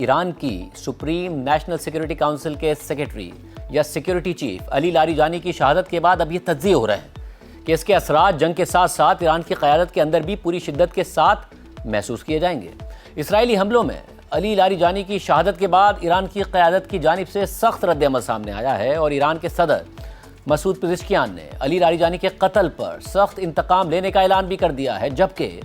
ایران کی supreme national security council کے secretary یا سیکیورٹی چیف علی لاریجانی کی شہادت کے بعد اب یہ تجزیے ہو رہے ہیں کہ اس کے اثرات جنگ کے ساتھ ساتھ ایران کی قیادت کے اندر بھی پوری شدت کے ساتھ محسوس کیے جائیں گے۔ اسرائیلی حملوں میں علی لاریجانی کی شہادت کے بعد ایران کی قیادت کی جانب سے سخت رد عمل سامنے آیا ہے اور ایران کے صدر مسعود پزشکیان نے علی لاریجانی کے قتل پر سخت انتقام لینے کا اعلان بھی کر دیا ہے، جبکہ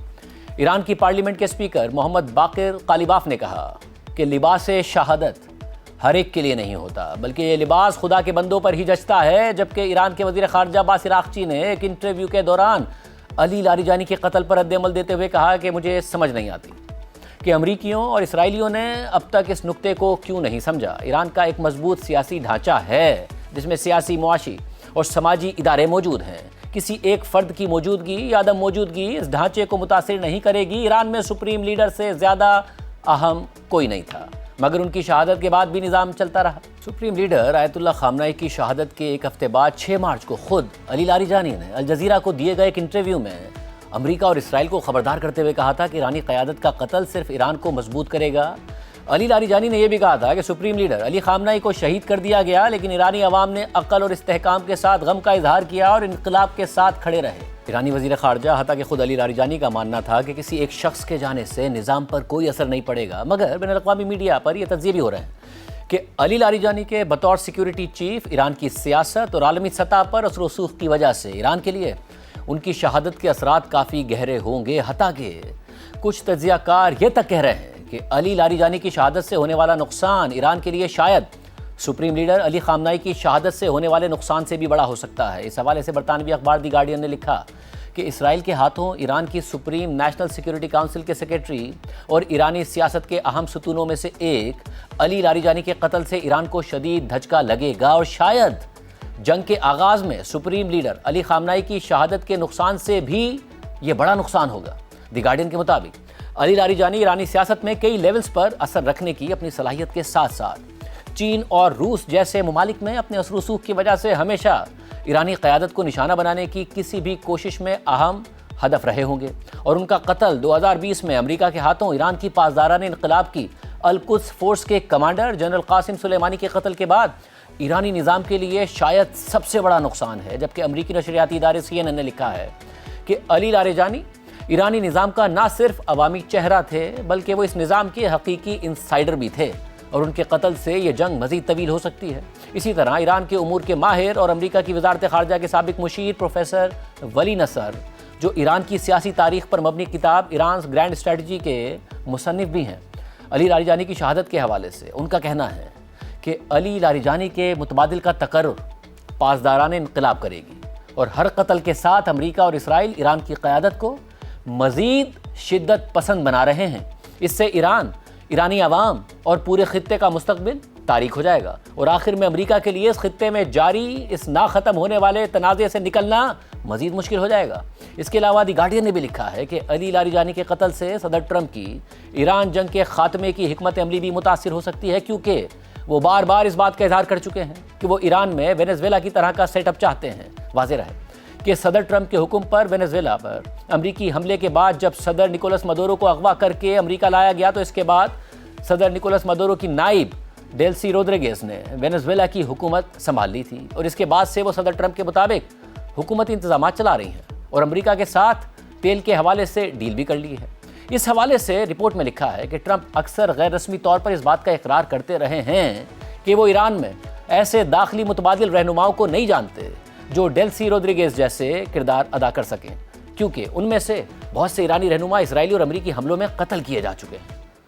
ایران کی پارلیمنٹ کے اسپیکر محمد باقر قالیباف نے کہا کہ لباس شہادت ہر ایک کے لیے نہیں ہوتا بلکہ یہ لباس خدا کے بندوں پر ہی جچتا ہے، جبکہ ایران کے وزیر خارجہ عباس عراقچی نے ایک انٹرویو کے دوران علی لاریجانی کے قتل پر رد عمل دیتے ہوئے کہا کہ مجھے سمجھ نہیں آتی کہ امریکیوں اور اسرائیلیوں نے اب تک اس نقطے کو کیوں نہیں سمجھا۔ ایران کا ایک مضبوط سیاسی ڈھانچہ ہے جس میں سیاسی، معاشی اور سماجی ادارے موجود ہیں۔ کسی ایک فرد کی موجودگی یا عدم موجودگی اس ڈھانچے کو متاثر نہیں کرے گی۔ ایران میں سپریم لیڈر سے زیادہ اہم کوئی نہیں تھا، مگر ان کی شہادت کے بعد بھی نظام چلتا رہا۔ سپریم لیڈر آیت اللہ خامنہ ای کی شہادت کے ایک ہفتے بعد 6 مارچ کو خود علی لاریجانی نے الجزیرہ کو دیے گئے ایک انٹرویو میں امریکہ اور اسرائیل کو خبردار کرتے ہوئے کہا تھا کہ ایرانی قیادت کا قتل صرف ایران کو مضبوط کرے گا۔ علی لاریجانی نے یہ بھی کہا تھا کہ سپریم لیڈر علی خامنہ ای کو شہید کر دیا گیا، لیکن ایرانی عوام نے عقل اور استحکام کے ساتھ غم کا اظہار کیا اور انقلاب کے ساتھ کھڑے رہے۔ ایرانی وزیر خارجہ حتیٰ کہ خود علی لاریجانی کا ماننا تھا کہ کسی ایک شخص کے جانے سے نظام پر کوئی اثر نہیں پڑے گا، مگر بین الاقوامی میڈیا پر یہ تجزیے بھی ہو رہے ہیں کہ علی لاریجانی کے بطور سیکیورٹی چیف ایران کی سیاست اور عالمی سطح پر اثر و رسوخ کی وجہ سے ایران کے لیے ان کی شہادت کے اثرات کافی گہرے ہوں گے، حتیٰ کہ کچھ تجزیہ کار یہ تک کہہ رہے ہیں کہ علی لاریجانی کی شہادت سے ہونے والا نقصان ایران کے لیے شاید سپریم لیڈر علی خامنہ ای کی شہادت سے ہونے والے نقصان سے بھی بڑا ہو سکتا ہے۔ اس حوالے سے برطانوی اخبار دی گارڈین نے لکھا کہ اسرائیل کے ہاتھوں ایران کی سپریم نیشنل سیکیورٹی کونسل کے سیکریٹری اور ایرانی سیاست کے اہم ستونوں میں سے ایک علی لاریجانی کے قتل سے ایران کو شدید دھچکا لگے گا اور شاید جنگ کے آغاز میں سپریم لیڈر علی خامنہ ای کی شہادت کے نقصان سے بھی یہ بڑا نقصان ہوگا۔ دی گارڈین کے مطابق علی لاریجانی ایرانی سیاست میں کئی لیولز پر اثر رکھنے کی اپنی صلاحیت کے ساتھ ساتھ چین اور روس جیسے ممالک میں اپنے اثر و رسوخ کی وجہ سے ہمیشہ ایرانی قیادت کو نشانہ بنانے کی کسی بھی کوشش میں اہم ہدف رہے ہوں گے، اور ان کا قتل 2020 میں امریکہ کے ہاتھوں ایران کی پاسدارانہ انقلاب کی القدس فورس کے کمانڈر جنرل قاسم سلیمانی کے قتل کے بعد ایرانی نظام کے لیے شاید سب سے بڑا نقصان ہے، جبکہ امریکی نشریاتی ادارے CNN نے لکھا ہے کہ علی لاریجانی ایرانی نظام کا نہ صرف عوامی چہرہ تھے بلکہ وہ اس نظام کے حقیقی انسائیڈر بھی تھے، اور ان کے قتل سے یہ جنگ مزید طویل ہو سکتی ہے۔ اسی طرح ایران کے امور کے ماہر اور امریکہ کی وزارت خارجہ کے سابق مشیر پروفیسر ولی نصر، جو ایران کی سیاسی تاریخ پر مبنی کتاب ایرانز گرینڈ اسٹریٹجی کے مصنف بھی ہیں، علی لاریجانی کی شہادت کے حوالے سے ان کا کہنا ہے کہ علی لاریجانی کے متبادل کا تقرر پاسدارانہ انقلاب کرے گی، اور ہر قتل کے ساتھ امریکہ اور اسرائیل ایران کی قیادت کو مزید شدت پسند بنا رہے ہیں۔ اس سے ایران، ایرانی عوام اور پورے خطے کا مستقبل تاریک ہو جائے گا، اور آخر میں امریکہ کے لیے اس خطے میں جاری اس نہ ختم ہونے والے تنازع سے نکلنا مزید مشکل ہو جائے گا۔ اس کے علاوہ دی گارڈین نے بھی لکھا ہے کہ علی لاریجانی کے قتل سے صدر ٹرمپ کی ایران جنگ کے خاتمے کی حکمت عملی بھی متاثر ہو سکتی ہے، کیونکہ وہ بار بار اس بات کا اظہار کر چکے ہیں کہ وہ ایران میں وینزویلا کی طرح کا سیٹ اپ چاہتے ہیں۔ واضح رہے کہ صدر ٹرمپ کے حکم پر وینزویلا پر امریکی حملے کے بعد جب صدر نکولس مدورو کو اغوا کر کے امریکہ لایا گیا، تو اس کے بعد صدر نکولس مدورو کی نائب ڈیلسی روڈریگز نے وینزویلا کی حکومت سنبھال لی تھی، اور اس کے بعد سے وہ صدر ٹرمپ کے مطابق حکومتی انتظامات چلا رہی ہیں اور امریکہ کے ساتھ تیل کے حوالے سے ڈیل بھی کر لی ہے۔ اس حوالے سے رپورٹ میں لکھا ہے کہ ٹرمپ اکثر غیر رسمی طور پر اس بات کا اقرار کرتے رہے ہیں کہ وہ ایران میں ایسے داخلی متبادل رہنماؤں کو نہیں جانتے جو ڈیلسی روڈریگز جیسے کردار ادا کر سکیں، کیونکہ ان میں سے بہت سے ایرانی رہنما اسرائیلی اور امریکی حملوں میں قتل کیے جا چکے ہیں۔